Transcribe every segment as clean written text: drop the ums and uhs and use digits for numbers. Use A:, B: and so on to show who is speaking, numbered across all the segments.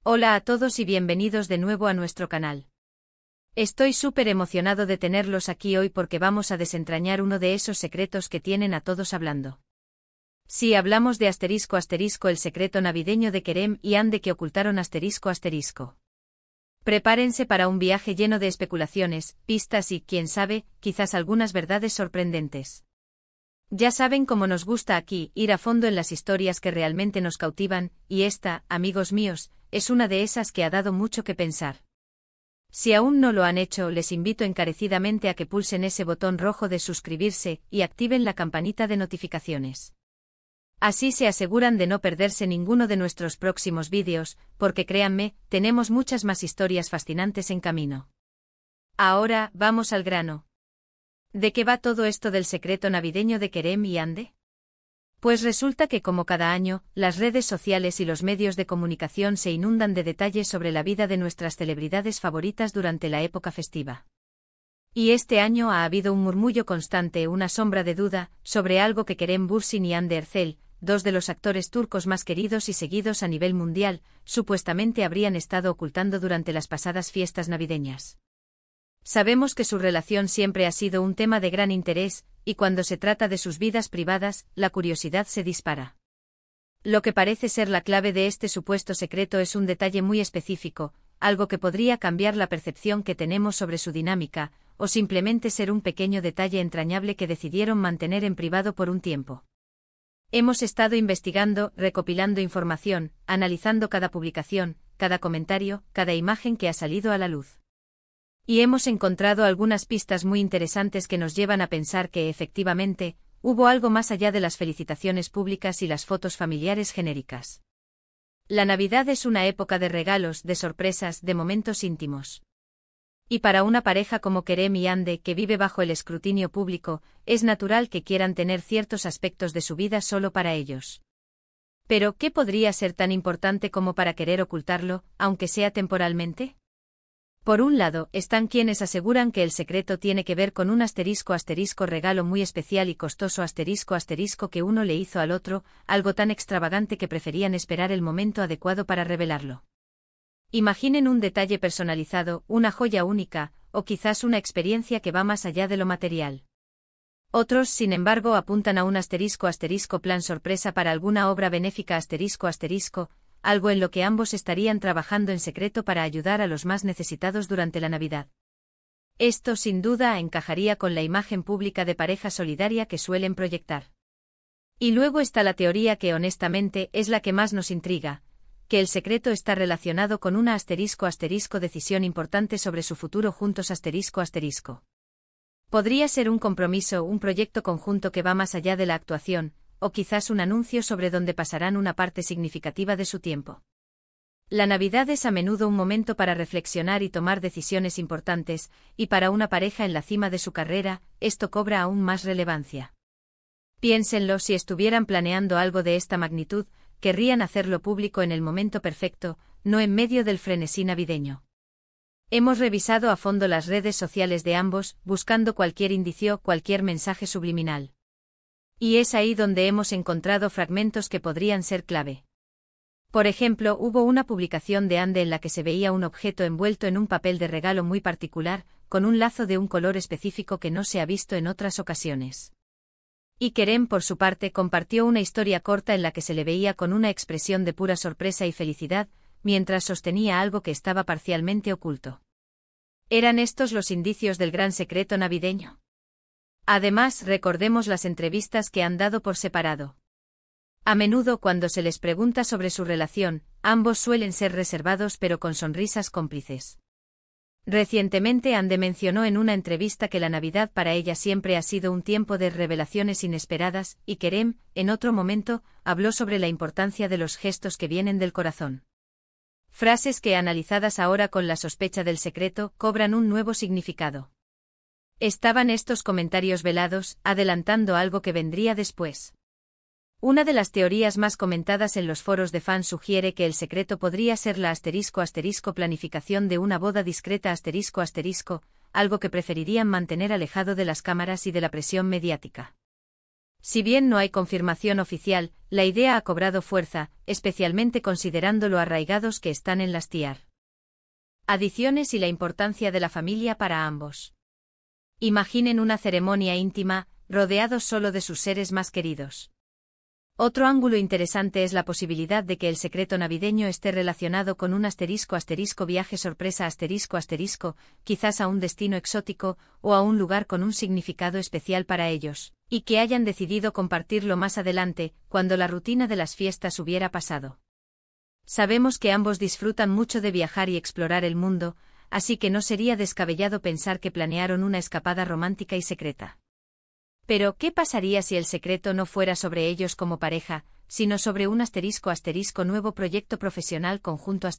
A: Hola a todos y bienvenidos de nuevo a nuestro canal. Estoy súper emocionado de tenerlos aquí hoy porque vamos a desentrañar uno de esos secretos que tienen a todos hablando. Sí, hablamos de el secreto navideño de Kerem y Ande que ocultaron *. Prepárense para un viaje lleno de especulaciones, pistas y, quién sabe, quizás algunas verdades sorprendentes. Ya saben cómo nos gusta aquí ir a fondo en las historias que realmente nos cautivan, y esta, amigos míos, es una de esas que ha dado mucho que pensar. Si aún no lo han hecho, les invito encarecidamente a que pulsen ese botón rojo de suscribirse y activen la campanita de notificaciones. Así se aseguran de no perderse ninguno de nuestros próximos vídeos, porque créanme, tenemos muchas más historias fascinantes en camino. Ahora, vamos al grano. ¿De qué va todo esto del secreto navideño de Kerem y Ande? Pues resulta que como cada año, las redes sociales y los medios de comunicación se inundan de detalles sobre la vida de nuestras celebridades favoritas durante la época festiva. Y este año ha habido un murmullo constante, una sombra de duda, sobre algo que Kerem Bürsin y Hande Erçel, dos de los actores turcos más queridos y seguidos a nivel mundial, supuestamente habrían estado ocultando durante las pasadas fiestas navideñas. Sabemos que su relación siempre ha sido un tema de gran interés, y cuando se trata de sus vidas privadas, la curiosidad se dispara. Lo que parece ser la clave de este supuesto secreto es un detalle muy específico, algo que podría cambiar la percepción que tenemos sobre su dinámica, o simplemente ser un pequeño detalle entrañable que decidieron mantener en privado por un tiempo. Hemos estado investigando, recopilando información, analizando cada publicación, cada comentario, cada imagen que ha salido a la luz. Y hemos encontrado algunas pistas muy interesantes que nos llevan a pensar que, efectivamente, hubo algo más allá de las felicitaciones públicas y las fotos familiares genéricas. La Navidad es una época de regalos, de sorpresas, de momentos íntimos. Y para una pareja como Kerem y Hande, que vive bajo el escrutinio público, es natural que quieran tener ciertos aspectos de su vida solo para ellos. Pero, ¿qué podría ser tan importante como para querer ocultarlo, aunque sea temporalmente? Por un lado, están quienes aseguran que el secreto tiene que ver con un ** regalo muy especial y costoso ** que uno le hizo al otro, algo tan extravagante que preferían esperar el momento adecuado para revelarlo. Imaginen un detalle personalizado, una joya única, o quizás una experiencia que va más allá de lo material. Otros, sin embargo, apuntan a un ** plan sorpresa para alguna obra benéfica **, algo en lo que ambos estarían trabajando en secreto para ayudar a los más necesitados durante la Navidad. Esto sin duda encajaría con la imagen pública de pareja solidaria que suelen proyectar. Y luego está la teoría que honestamente es la que más nos intriga, que el secreto está relacionado con una ** decisión importante sobre su futuro juntos **. Podría ser un compromiso, un proyecto conjunto que va más allá de la actuación, o quizás un anuncio sobre dónde pasarán una parte significativa de su tiempo. La Navidad es a menudo un momento para reflexionar y tomar decisiones importantes, y para una pareja en la cima de su carrera, esto cobra aún más relevancia. Piénsenlo, si estuvieran planeando algo de esta magnitud, querrían hacerlo público en el momento perfecto, no en medio del frenesí navideño. Hemos revisado a fondo las redes sociales de ambos, buscando cualquier indicio, cualquier mensaje subliminal. Y es ahí donde hemos encontrado fragmentos que podrían ser clave. Por ejemplo, hubo una publicación de Hande en la que se veía un objeto envuelto en un papel de regalo muy particular, con un lazo de un color específico que no se ha visto en otras ocasiones. Y Kerem, por su parte, compartió una historia corta en la que se le veía con una expresión de pura sorpresa y felicidad, mientras sostenía algo que estaba parcialmente oculto. ¿Eran estos los indicios del gran secreto navideño? Además, recordemos las entrevistas que han dado por separado. A menudo, cuando se les pregunta sobre su relación, ambos suelen ser reservados pero con sonrisas cómplices. Recientemente Hande mencionó en una entrevista que la Navidad para ella siempre ha sido un tiempo de revelaciones inesperadas, y Kerem, en otro momento, habló sobre la importancia de los gestos que vienen del corazón. Frases que, analizadas ahora con la sospecha del secreto, cobran un nuevo significado. Estaban estos comentarios velados, adelantando algo que vendría después. Una de las teorías más comentadas en los foros de fans sugiere que el secreto podría ser la ** planificación de una boda discreta **, algo que preferirían mantener alejado de las cámaras y de la presión mediática. Si bien no hay confirmación oficial, la idea ha cobrado fuerza, especialmente considerando lo arraigados que están en las TIAR. Adiciones y la importancia de la familia para ambos. Imaginen una ceremonia íntima, rodeados solo de sus seres más queridos. Otro ángulo interesante es la posibilidad de que el secreto navideño esté relacionado con un viaje sorpresa quizás a un destino exótico o a un lugar con un significado especial para ellos, y que hayan decidido compartirlo más adelante, cuando la rutina de las fiestas hubiera pasado. Sabemos que ambos disfrutan mucho de viajar y explorar el mundo, así que no sería descabellado pensar que planearon una escapada romántica y secreta. Pero, ¿qué pasaría si el secreto no fuera sobre ellos como pareja, sino sobre un nuevo proyecto profesional conjunto ?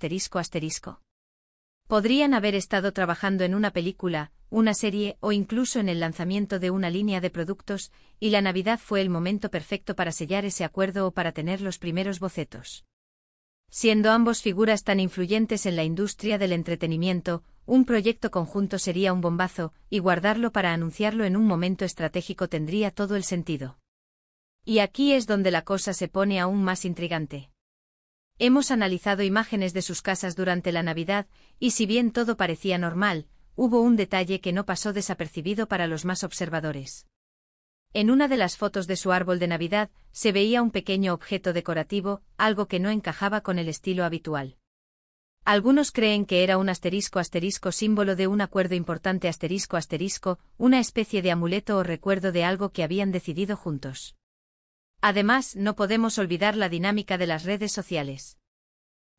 A: Podrían haber estado trabajando en una película, una serie o incluso en el lanzamiento de una línea de productos, y la Navidad fue el momento perfecto para sellar ese acuerdo o para tener los primeros bocetos. Siendo ambos figuras tan influyentes en la industria del entretenimiento, un proyecto conjunto sería un bombazo, y guardarlo para anunciarlo en un momento estratégico tendría todo el sentido. Y aquí es donde la cosa se pone aún más intrigante. Hemos analizado imágenes de sus casas durante la Navidad, y si bien todo parecía normal, hubo un detalle que no pasó desapercibido para los más observadores. En una de las fotos de su árbol de Navidad, se veía un pequeño objeto decorativo, algo que no encajaba con el estilo habitual. Algunos creen que era un símbolo de un acuerdo importante una especie de amuleto o recuerdo de algo que habían decidido juntos. Además, no podemos olvidar la dinámica de las redes sociales.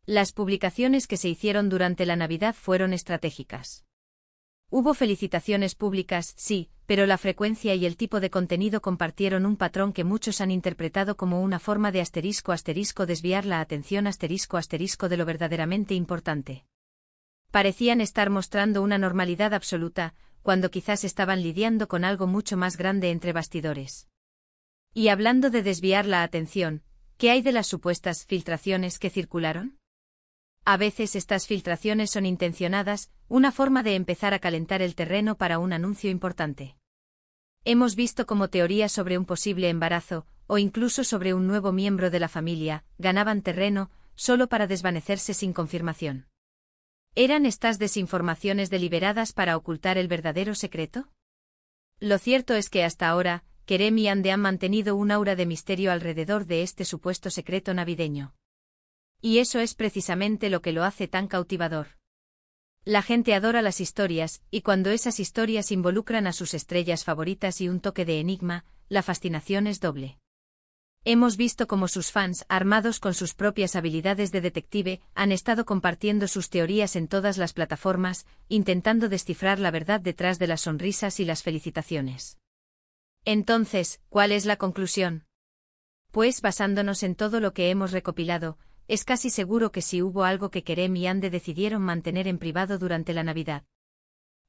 A: Las publicaciones que se hicieron durante la Navidad fueron estratégicas. Hubo felicitaciones públicas, sí, pero la frecuencia y el tipo de contenido compartieron un patrón que muchos han interpretado como una forma de desviar la atención de lo verdaderamente importante. Parecían estar mostrando una normalidad absoluta, cuando quizás estaban lidiando con algo mucho más grande entre bastidores. Y hablando de desviar la atención, ¿qué hay de las supuestas filtraciones que circularon? A veces estas filtraciones son intencionadas, una forma de empezar a calentar el terreno para un anuncio importante. Hemos visto cómo teorías sobre un posible embarazo, o incluso sobre un nuevo miembro de la familia, ganaban terreno, solo para desvanecerse sin confirmación. ¿Eran estas desinformaciones deliberadas para ocultar el verdadero secreto? Lo cierto es que hasta ahora, Kerem y Ande han mantenido un aura de misterio alrededor de este supuesto secreto navideño. Y eso es precisamente lo que lo hace tan cautivador. La gente adora las historias, y cuando esas historias involucran a sus estrellas favoritas y un toque de enigma, la fascinación es doble. Hemos visto cómo sus fans, armados con sus propias habilidades de detective, han estado compartiendo sus teorías en todas las plataformas, intentando descifrar la verdad detrás de las sonrisas y las felicitaciones. Entonces, ¿cuál es la conclusión? Pues basándonos en todo lo que hemos recopilado, es casi seguro que sí hubo algo que Kerem y Ande decidieron mantener en privado durante la Navidad.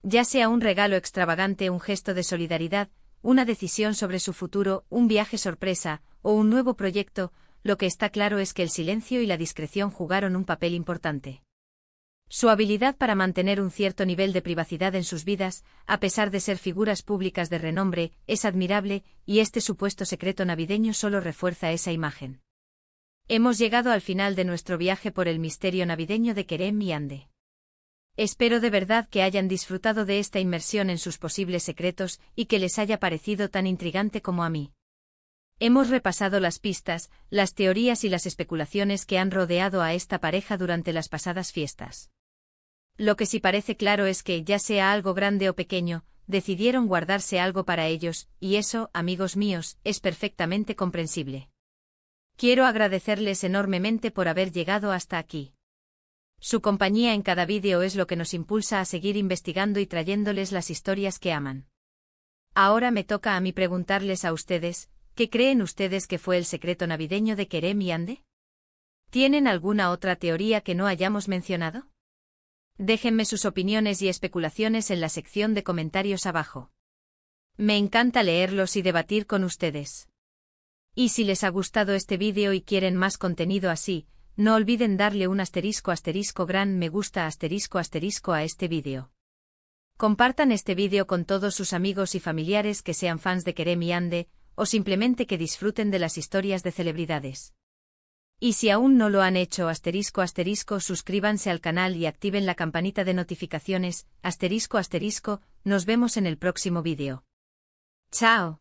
A: Ya sea un regalo extravagante, un gesto de solidaridad, una decisión sobre su futuro, un viaje sorpresa, o un nuevo proyecto, lo que está claro es que el silencio y la discreción jugaron un papel importante. Su habilidad para mantener un cierto nivel de privacidad en sus vidas, a pesar de ser figuras públicas de renombre, es admirable, y este supuesto secreto navideño solo refuerza esa imagen. Hemos llegado al final de nuestro viaje por el misterio navideño de Kerem y Ande. Espero de verdad que hayan disfrutado de esta inmersión en sus posibles secretos y que les haya parecido tan intrigante como a mí. Hemos repasado las pistas, las teorías y las especulaciones que han rodeado a esta pareja durante las pasadas fiestas. Lo que sí parece claro es que, ya sea algo grande o pequeño, decidieron guardarse algo para ellos, y eso, amigos míos, es perfectamente comprensible. Quiero agradecerles enormemente por haber llegado hasta aquí. Su compañía en cada vídeo es lo que nos impulsa a seguir investigando y trayéndoles las historias que aman. Ahora me toca a mí preguntarles a ustedes, ¿qué creen ustedes que fue el secreto navideño de Kerem y Ande? ¿Tienen alguna otra teoría que no hayamos mencionado? Déjenme sus opiniones y especulaciones en la sección de comentarios abajo. Me encanta leerlos y debatir con ustedes. Y si les ha gustado este vídeo y quieren más contenido así, no olviden darle un gran me gusta a este vídeo. Compartan este vídeo con todos sus amigos y familiares que sean fans de Kerem y Ande, o simplemente que disfruten de las historias de celebridades. Y si aún no lo han hecho, asterisco asterisco, suscríbanse al canal y activen la campanita de notificaciones, asterisco asterisco, nos vemos en el próximo vídeo. ¡Chao!